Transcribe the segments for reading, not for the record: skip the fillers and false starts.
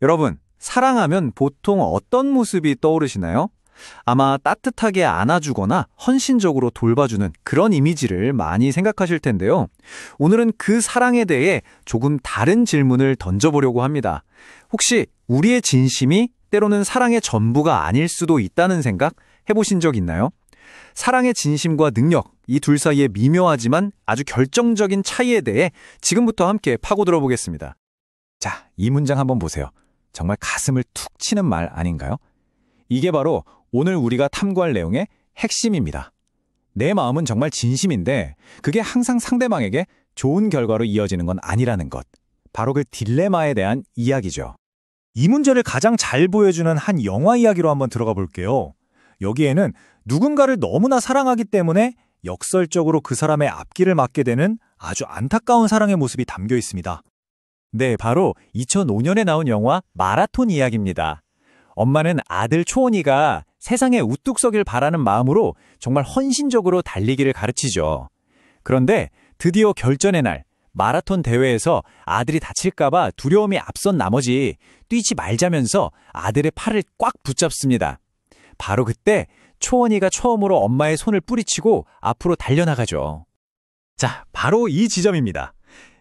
여러분, 사랑하면 보통 어떤 모습이 떠오르시나요? 아마 따뜻하게 안아주거나 헌신적으로 돌봐주는 그런 이미지를 많이 생각하실 텐데요. 오늘은 그 사랑에 대해 조금 다른 질문을 던져보려고 합니다. 혹시 우리의 진심이 때로는 사랑의 전부가 아닐 수도 있다는 생각 해보신 적 있나요? 사랑의 진심과 능력, 이 둘 사이의 미묘하지만 아주 결정적인 차이에 대해 지금부터 함께 파고들어 보겠습니다. 자, 이 문장 한번 보세요. 정말 가슴을 툭 치는 말 아닌가요? 이게 바로 오늘 우리가 탐구할 내용의 핵심입니다. 내 마음은 정말 진심인데 그게 항상 상대방에게 좋은 결과로 이어지는 건 아니라는 것. 바로 그 딜레마에 대한 이야기죠. 이 문제를 가장 잘 보여주는 한 영화 이야기로 한번 들어가 볼게요. 여기에는 누군가를 너무나 사랑하기 때문에 역설적으로 그 사람의 앞길을 막게 되는 아주 안타까운 사랑의 모습이 담겨 있습니다. 네, 바로 2005년에 나온 영화 마라톤 이야기입니다. 엄마는 아들 초원이가 세상에 우뚝 서길 바라는 마음으로 정말 헌신적으로 달리기를 가르치죠. 그런데 드디어 결전의 날, 마라톤 대회에서 아들이 다칠까봐 두려움이 앞선 나머지 뛰지 말자면서 아들의 팔을 꽉 붙잡습니다. 바로 그때 초원이가 처음으로 엄마의 손을 뿌리치고 앞으로 달려나가죠. 자, 바로 이 지점입니다.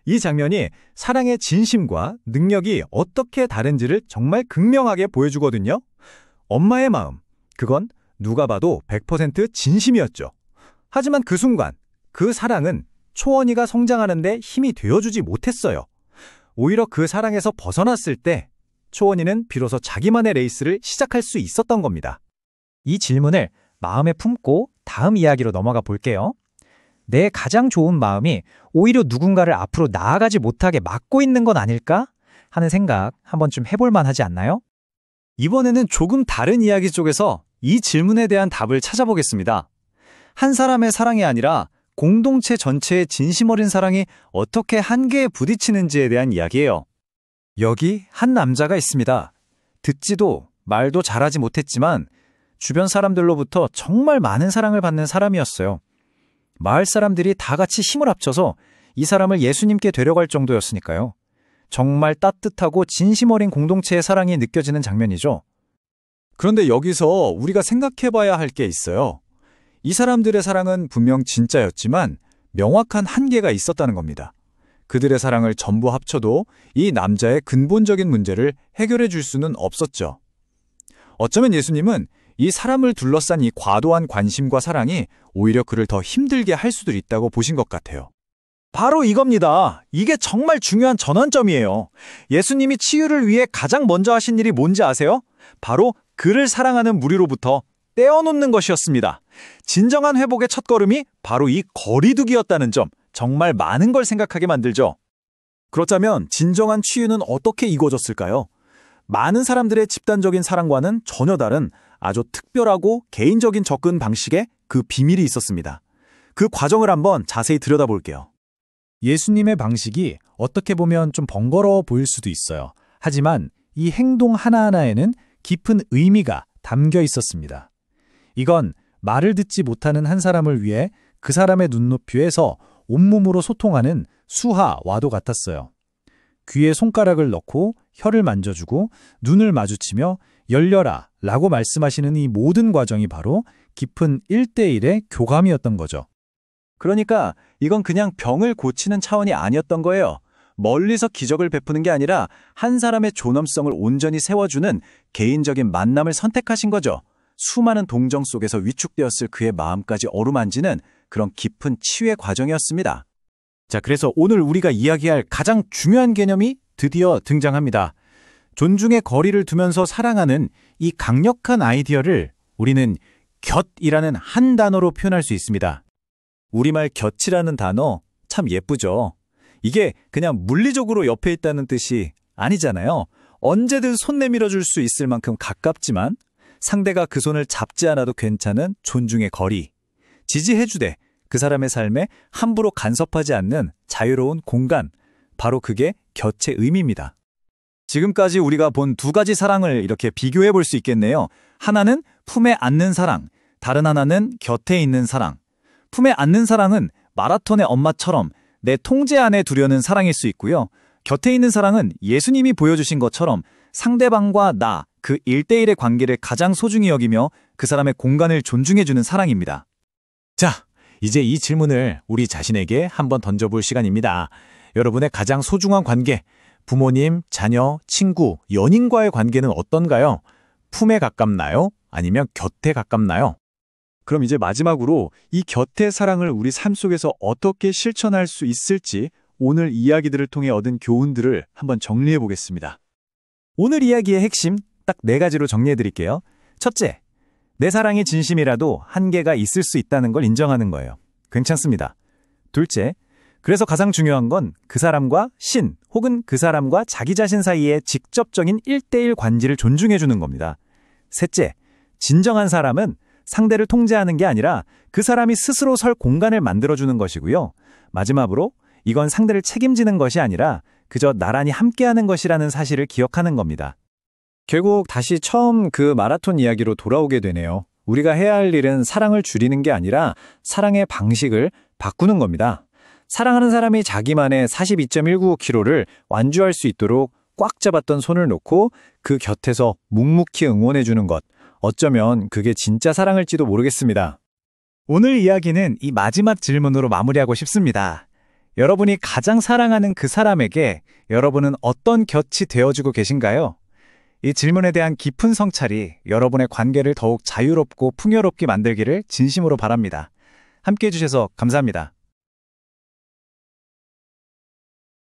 이 장면이 사랑의 진심과 능력이 어떻게 다른지를 정말 극명하게 보여주거든요. 엄마의 마음, 그건 누가 봐도 100% 진심이었죠. 하지만 그 순간, 그 사랑은 초원이가 성장하는 데 힘이 되어주지 못했어요. 오히려 그 사랑에서 벗어났을 때 초원이는 비로소 자기만의 레이스를 시작할 수 있었던 겁니다. 이 질문을 마음에 품고 다음 이야기로 넘어가 볼게요. 내 가장 좋은 마음이 오히려 누군가를 앞으로 나아가지 못하게 막고 있는 건 아닐까 하는 생각 한 번쯤 해볼 만하지 않나요? 이번에는 조금 다른 이야기 쪽에서 이 질문에 대한 답을 찾아보겠습니다. 한 사람의 사랑이 아니라 공동체 전체의 진심 어린 사랑이 어떻게 한계에 부딪히는지에 대한 이야기예요. 여기 한 남자가 있습니다. 듣지도 말도 잘하지 못했지만 주변 사람들로부터 정말 많은 사랑을 받는 사람이었어요. 마을 사람들이 다 같이 힘을 합쳐서 이 사람을 예수님께 데려갈 정도였으니까요. 정말 따뜻하고 진심 어린 공동체의 사랑이 느껴지는 장면이죠. 그런데 여기서 우리가 생각해봐야 할 게 있어요. 이 사람들의 사랑은 분명 진짜였지만 명확한 한계가 있었다는 겁니다. 그들의 사랑을 전부 합쳐도 이 남자의 근본적인 문제를 해결해 줄 수는 없었죠. 어쩌면 예수님은 이 사람을 둘러싼 이 과도한 관심과 사랑이 오히려 그를 더 힘들게 할 수도 있다고 보신 것 같아요. 바로 이겁니다. 이게 정말 중요한 전환점이에요. 예수님이 치유를 위해 가장 먼저 하신 일이 뭔지 아세요? 바로 그를 사랑하는 무리로부터 떼어놓는 것이었습니다. 진정한 회복의 첫걸음이 바로 이 거리두기였다는 점, 정말 많은 걸 생각하게 만들죠. 그렇다면 진정한 치유는 어떻게 이루어졌을까요? 많은 사람들의 집단적인 사랑과는 전혀 다른 아주 특별하고 개인적인 접근 방식에 그 비밀이 있었습니다. 그 과정을 한번 자세히 들여다볼게요. 예수님의 방식이 어떻게 보면 좀 번거로워 보일 수도 있어요. 하지만 이 행동 하나하나에는 깊은 의미가 담겨 있었습니다. 이건 말을 듣지 못하는 한 사람을 위해 그 사람의 눈높이에서 온몸으로 소통하는 수하와도 같았어요. 귀에 손가락을 넣고 혀를 만져주고 눈을 마주치며 열려라 라고 말씀하시는 이 모든 과정이 바로 깊은 1대1의 교감이었던 거죠. 그러니까 이건 그냥 병을 고치는 차원이 아니었던 거예요. 멀리서 기적을 베푸는 게 아니라 한 사람의 존엄성을 온전히 세워주는 개인적인 만남을 선택하신 거죠. 수많은 동정 속에서 위축되었을 그의 마음까지 어루만지는 그런 깊은 치유의 과정이었습니다. 자, 그래서 오늘 우리가 이야기할 가장 중요한 개념이 드디어 등장합니다. 존중의 거리를 두면서 사랑하는 이 강력한 아이디어를 우리는 곁이라는 한 단어로 표현할 수 있습니다. 우리말 곁이라는 단어 참 예쁘죠. 이게 그냥 물리적으로 옆에 있다는 뜻이 아니잖아요. 언제든 손 내밀어 줄 수 있을 만큼 가깝지만 상대가 그 손을 잡지 않아도 괜찮은 존중의 거리. 지지해주되 그 사람의 삶에 함부로 간섭하지 않는 자유로운 공간. 바로 그게 곁의 의미입니다. 지금까지 우리가 본 두 가지 사랑을 이렇게 비교해 볼 수 있겠네요. 하나는 품에 안는 사랑, 다른 하나는 곁에 있는 사랑. 품에 안는 사랑은 마라톤의 엄마처럼 내 통제 안에 두려는 사랑일 수 있고요. 곁에 있는 사랑은 예수님이 보여주신 것처럼 상대방과 나, 그 1대1의 관계를 가장 소중히 여기며 그 사람의 공간을 존중해주는 사랑입니다. 자, 이제 이 질문을 우리 자신에게 한번 던져볼 시간입니다. 여러분의 가장 소중한 관계, 부모님, 자녀, 친구, 연인과의 관계는 어떤가요? 품에 가깝나요? 아니면 곁에 가깝나요? 그럼 이제 마지막으로 이 곁의 사랑을 우리 삶 속에서 어떻게 실천할 수 있을지 오늘 이야기들을 통해 얻은 교훈들을 한번 정리해 보겠습니다. 오늘 이야기의 핵심 딱 4가지로 정리해 드릴게요. 첫째, 내 사랑이 진심이라도 한계가 있을 수 있다는 걸 인정하는 거예요. 괜찮습니다. 둘째, 그래서 가장 중요한 건 그 사람과 신 혹은 그 사람과 자기 자신 사이의 직접적인 1대1 관계를 존중해 주는 겁니다. 셋째, 진정한 사람은 상대를 통제하는 게 아니라 그 사람이 스스로 설 공간을 만들어주는 것이고요. 마지막으로 이건 상대를 책임지는 것이 아니라 그저 나란히 함께하는 것이라는 사실을 기억하는 겁니다. 결국 다시 처음 그 마라톤 이야기로 돌아오게 되네요. 우리가 해야 할 일은 사랑을 줄이는 게 아니라 사랑의 방식을 바꾸는 겁니다. 사랑하는 사람이 자기만의 42.195km를 완주할 수 있도록 꽉 잡았던 손을 놓고 그 곁에서 묵묵히 응원해주는 것. 어쩌면 그게 진짜 사랑일지도 모르겠습니다. 오늘 이야기는 이 마지막 질문으로 마무리하고 싶습니다. 여러분이 가장 사랑하는 그 사람에게 여러분은 어떤 곁이 되어주고 계신가요? 이 질문에 대한 깊은 성찰이 여러분의 관계를 더욱 자유롭고 풍요롭게 만들기를 진심으로 바랍니다. 함께해 주셔서 감사합니다.